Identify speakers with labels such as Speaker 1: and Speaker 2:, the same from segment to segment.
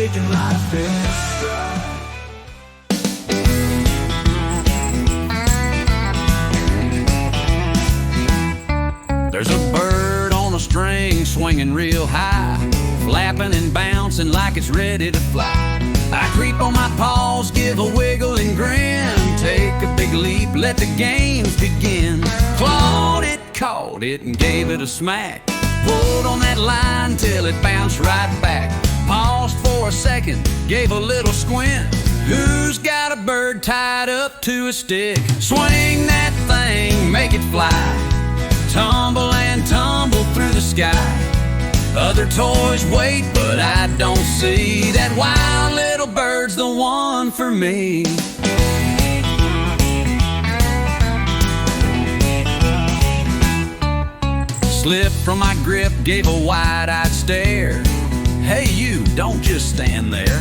Speaker 1: taking life in stride. There's a bird on a string swinging real high, flapping and bouncing like it's ready to fly. I creep on my paws, give a wiggle and grin, take a big leap, let the games begin. Clawed it, caught it, and gave it a smack. Pulled on that line till it bounced right back. Paused for a second, gave a little squint. Who's got a bird tied up to a stick? Swing that thing, make it fly. Tumble and tumble through the sky. Other toys wait, but I don't see that wild little bird's the one for me. Slipped from my grip, gave a wide-eyed stare. Hey you, don't just stand there.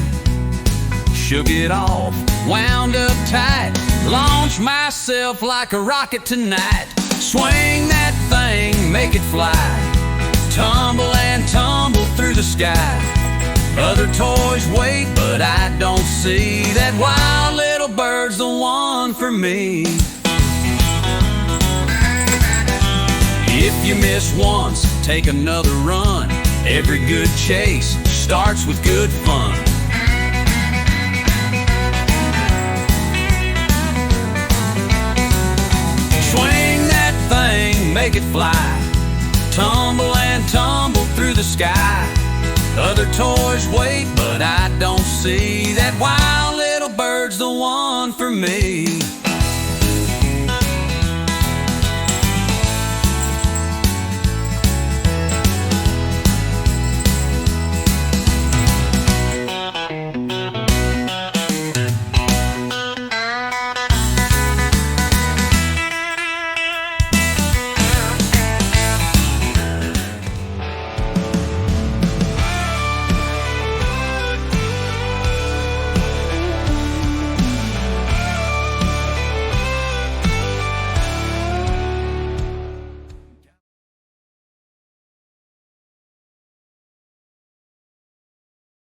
Speaker 1: Shook it off, wound up tight, launched myself like a rocket tonight. Swing that thing, make it fly. Tumble and tumble through the sky. Other toys wait, but I don't see that wild little bird's the one for me. If you miss once, take another run. Every good chase starts with good fun. Swing that thing, make it fly. Tumble and tumble through the sky. Other toys wait, but I don't see that wild little bird's the one for me.